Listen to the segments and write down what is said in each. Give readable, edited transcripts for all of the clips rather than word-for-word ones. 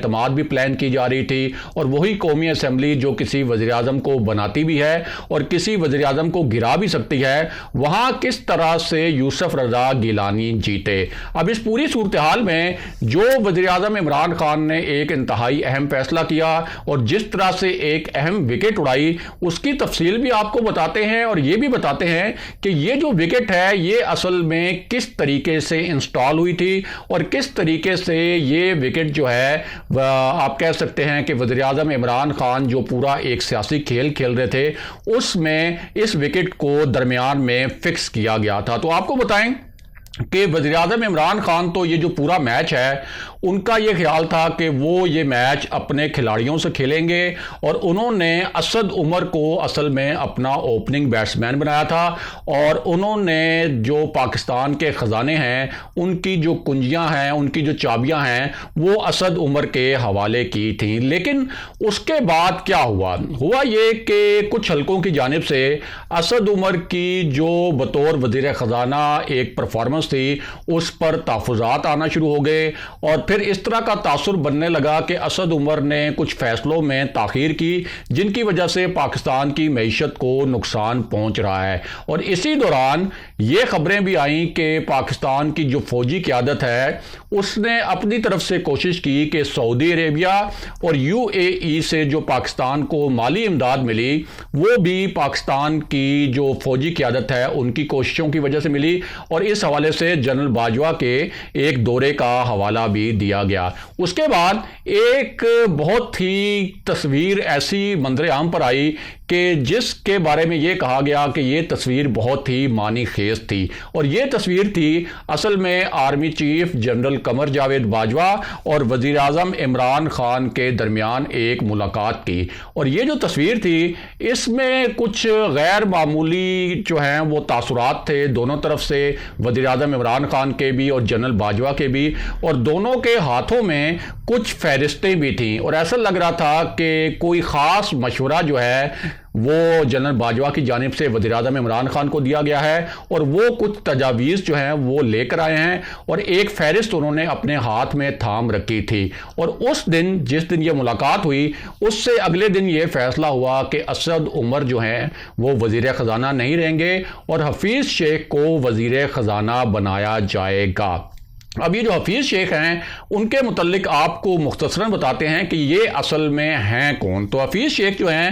اعتماد بھی پلان کی جا رہی تھی، اور وہی قومی اسمبلی جو کسی وزیر اعظم کو بناتی بھی ہے اور کسی وزیر اعظم کو گرا بھی سکتی ہے، وہاں کس طرح سے یوسف رضا گیلانی جیتے۔ اب اس پوری صورتحال میں جو وزیر اعظم عمران خان نے ایک انتہائی اہم فیصلہ کیا اور جس طرح سے ایک اہم وکٹ اڑائی، اس کی تفصیل بھی آپ کو بتاتے ہیں، اور یہ بھی بتاتے ہیں کہ یہ جو وکٹ ہے یہ اصل میں کس طریقے سے انسٹال ہوئی تھی اور کس طریقے سے یہ وکٹ جو ہے آپ کہہ سکتے ہیں کہ وزیر اعظم عمران خان جو پورا ایک سیاسی کھیل کھیل رہے تھے اس میں اس وکٹ کو درمیان میں فکس کیا گیا تھا۔ تو آپ کو بتائیں کہ وزیر اعظم عمران خان تو یہ جو پورا میچ ہے ان کا یہ خیال تھا کہ وہ یہ میچ اپنے کھلاڑیوں سے کھیلیں گے، اور انہوں نے اسد عمر کو اصل میں اپنا اوپننگ بیٹسمین بنایا تھا، اور انہوں نے جو پاکستان کے خزانے ہیں ان کی جو کنجیاں ہیں، ان کی جو چابیاں ہیں، وہ اسد عمر کے حوالے کی تھیں۔ لیکن اس کے بعد کیا ہوا یہ کہ کچھ حلقوں کی جانب سے اسد عمر کی جو بطور وزیر خزانہ ایک پرفارمنس تھی اس پر تحفظات آنا شروع ہو گئے، اور پھر اس طرح کا تاثر بننے لگا کہ اسد عمر نے کچھ فیصلوں میں تاخیر کی جن کی وجہ سے پاکستان کی معیشت کو نقصان پہنچ رہا ہے۔ اور اسی دوران یہ خبریں بھی آئیں کہ پاکستان کی جو فوجی قیادت ہے اس نے اپنی طرف سے کوشش کی کہ سعودی عربیہ اور UAE سے جو پاکستان کو مالی امداد ملی وہ بھی پاکستان کی جو فوجی قیادت ہے ان کی کوششوں کی وجہ سے ملی، اور اس حوالے سے جنرل باجوہ کے ایک دورے کا حوالہ بھی دیا گیا۔ اس کے بعد ایک بہت ہی تصویر ایسی منظر عام پر آئی کہ جس کے بارے میں یہ کہا گیا کہ یہ تصویر بہت ہی معنی خیز تھی، اور یہ تصویر تھی اصل میں army chief general Qamar Javed Bajwa اور وزیر اعظم عمران خان کے درمیان ایک ملاقات کی۔ اور یہ جو تصویر تھی اس میں کچھ غیر معمولی جو ہیں وہ تاثرات تھے دونوں طرف سے، وزیر اعظم عمران خان کے بھی اور جنرل باجوہ کے بھی، اور دونوں کے ہاتھوں میں کچھ فہرستیں بھی تھیں، اور ایسا لگ رہا تھا کہ کوئی خاص مشورہ جو ہے وہ جنرل باجوہ کی جانب سے وزیر اعظم عمران خان کو دیا گیا ہے، اور وہ کچھ تجاویز جو ہیں وہ لے کر آئے ہیں، اور ایک فہرست انہوں نے اپنے ہاتھ میں تھام رکھی تھی۔ اور اس دن جس دن یہ ملاقات ہوئی اس سے اگلے دن یہ فیصلہ ہوا کہ اسد عمر جو ہیں وہ وزیر خزانہ نہیں رہیں گے اور حفیظ شیخ کو وزیر خزانہ بنایا جائے گا۔ اب یہ جو حفیظ شیخ ہیں ان کے متعلق آپ کو مختصراً بتاتے ہیں کہ یہ اصل میں ہیں کون۔ تو حفیظ شیخ جو ہیں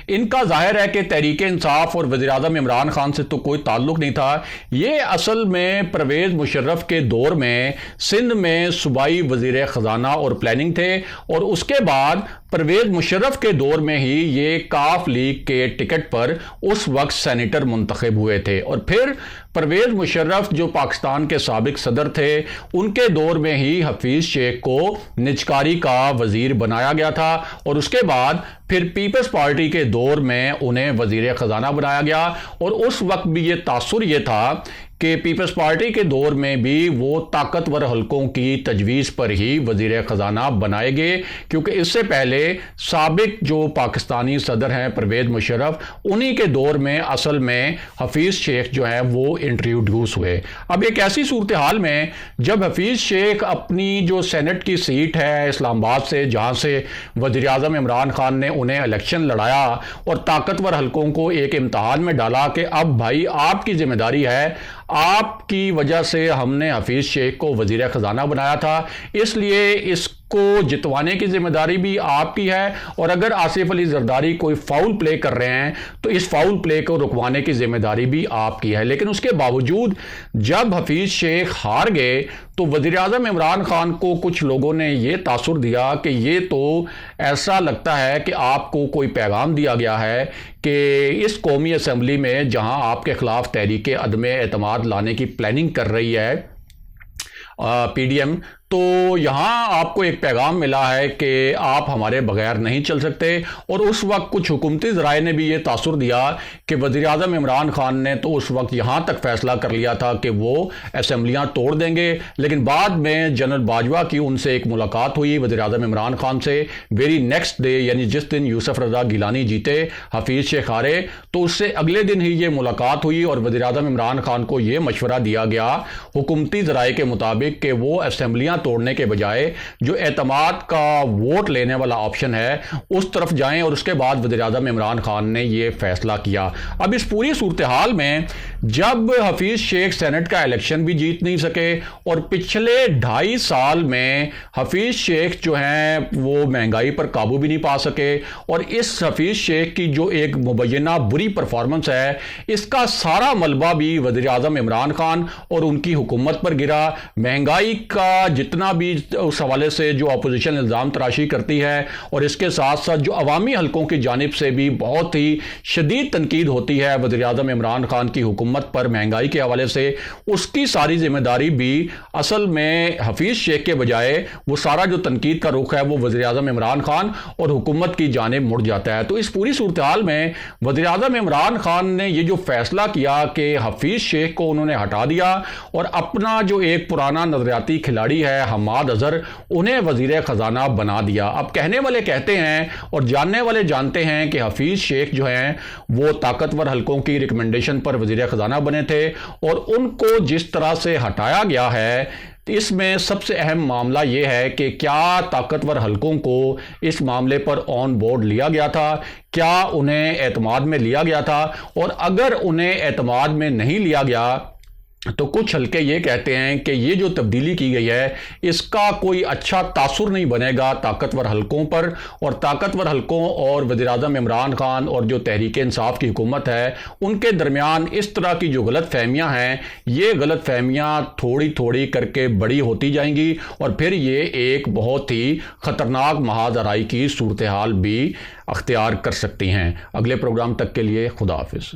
ان کا ظاہر ہے کہ تحریک انصاف اور وزیر اعظم عمران خان سے تو کوئی تعلق نہیں تھا، یہ اصل میں پرویز مشرف کے دور میں سندھ میں صوبائی وزیر خزانہ اور پلاننگ تھے، اور اس کے بعد پرویز مشرف کے دور میں ہی یہ کاف لیگ کے ٹکٹ پر اس وقت سینیٹر منتخب ہوئے تھے، اور پھر پرویز مشرف جو پاکستان کے سابق صدر تھے ان کے دور میں ہی حفیظ شیخ کو نجکاری کا وزیر بنایا گیا تھا، اور اس کے بعد پھر پیپلز پارٹی کے دور میں انہیں وزیر خزانہ بنایا گیا۔ اور اس وقت بھی یہ تاثر یہ تھا کہ پیپلز پارٹی کے دور میں بھی وہ طاقتور حلقوں کی تجویز پر ہی وزیر خزانہ بنائے گئے، کیونکہ اس سے پہلے سابق جو پاکستانی صدر ہیں پرویز مشرف انہی کے دور میں اصل میں حفیظ شیخ جو ہیں وہ انٹروڈیوس ہوئے۔ اب ایک ایسی صورتحال میں جب حفیظ شیخ اپنی جو سینٹ کی سیٹ ہے اسلام آباد سے جہاں سے وزیر اعظم عمران خان نے انہیں الیکشن لڑایا اور طاقتور حلقوں کو ایک امتحان میں ڈالا کہ اب بھائی آپ کی ذمہ داری ہے، آپ کی وجہ سے ہم نے حفیظ شیخ کو وزیر خزانہ بنایا تھا، اس لیے اس کو جتوانے کی ذمہ داری بھی آپ کی ہے، اور اگر آصف علی زرداری کوئی فاؤل پلے کر رہے ہیں تو اس فاؤل پلے کو رکوانے کی ذمہ داری بھی آپ کی ہے۔ لیکن اس کے باوجود جب حفیظ شیخ ہار گئے تو وزیر اعظم عمران خان کو کچھ لوگوں نے یہ تاثر دیا کہ یہ تو ایسا لگتا ہے کہ آپ کو کوئی پیغام دیا گیا ہے کہ اس قومی اسمبلی میں جہاں آپ کے خلاف تحریک عدم اعتماد لانے کی پلاننگ کر رہی ہے PDM، تو یہاں آپ کو ایک پیغام ملا ہے کہ آپ ہمارے بغیر نہیں چل سکتے۔ اور اس وقت کچھ حکومتی ذرائع نے بھی یہ تاثر دیا کہ وزیر اعظم عمران خان نے تو اس وقت یہاں تک فیصلہ کر لیا تھا کہ وہ اسمبلیاں توڑ دیں گے، لیکن بعد میں جنرل باجوہ کی ان سے ایک ملاقات ہوئی وزیر اعظم عمران خان سے ویری نیکسٹ ڈے، یعنی جس دن یوسف رضا گیلانی جیتے حفیظ شیخ ہارے، تو اس سے اگلے دن ہی یہ ملاقات ہوئی اور وزیر اعظم عمران خان کو یہ مشورہ دیا گیا حکومتی ذرائع کے مطابق کہ وہ اسمبلیاں توڑنے کے بجائے جو اعتماد کا ووٹ لینے والا آپشن ہے اس طرف جائیں، اور اس کے بعد وزیر اعظم عمران خان نے یہ فیصلہ کیا۔ اب اس پوری صورتحال میں جب حفیظ شیخ سینٹ کا الیکشن بھی جیت نہیں سکے اور پچھلے 2.5 سال میں حفیظ شیخ جو ہیں وہ مہنگائی پر قابو بھی نہیں پا سکے، اور اس حفیظ شیخ کی جو ایک مبینہ بری پرفارمنس ہے اس کا سارا ملبہ بھی وزیر اعظم عمران خان اور ان کی حکومت پر گرا۔ مہنگائی کا جتنا بھی اس حوالے سے جو اپوزیشن الزام تراشی کرتی ہے، اور اس کے ساتھ ساتھ جو عوامی حلقوں کی جانب سے بھی بہت ہی شدید تنقید ہوتی ہے وزیر اعظم عمران خان کی حکومت پر مہنگائی کے حوالے سے، اس کی ساری ذمہ داری بھی اصل میں حفیظ شیخ کے بجائے وہ سارا جو تنقید کا رخ ہے وہ وزیر اعظم عمران خان اور حکومت کی جانب مڑ جاتا ہے۔ تو اس پوری صورتحال میں وزیر اعظم عمران خان نے یہ جو فیصلہ کیا کہ حفیظ شیخ کو انہوں نے ہٹا دیا اور اپنا جو ایک پرانا نظریاتی کھلاڑی ہے حماد اظہر انہیں وزیر خزانہ بنا دیا۔ اب کہنے والے کہتے ہیں اور جاننے والے جانتے ہیں کہ حفیظ شیخ جو ہیں وہ طاقتور حلقوں کی ریکمنڈیشن پر وزیر خزانہ بنے تھے، اور ان کو جس طرح سے ہٹایا گیا ہے اس میں سب سے اہم معاملہ یہ ہے کہ کیا طاقتور حلقوں کو اس معاملے پر آن بورڈ لیا گیا تھا، کیا انہیں اعتماد میں لیا گیا تھا، اور اگر انہیں اعتماد میں نہیں لیا گیا تو کچھ حلقے یہ کہتے ہیں کہ یہ جو تبدیلی کی گئی ہے اس کا کوئی اچھا تاثر نہیں بنے گا طاقتور حلقوں پر، اور طاقتور حلقوں اور وزیر اعظم عمران خان اور جو تحریک انصاف کی حکومت ہے ان کے درمیان اس طرح کی جو غلط فہمیاں ہیں یہ غلط فہمیاں تھوڑی تھوڑی کر کے بڑی ہوتی جائیں گی، اور پھر یہ ایک بہت ہی خطرناک محاذ آرائی کی صورتحال بھی اختیار کر سکتی ہیں۔ اگلے پروگرام تک کے لیے خدا حافظ۔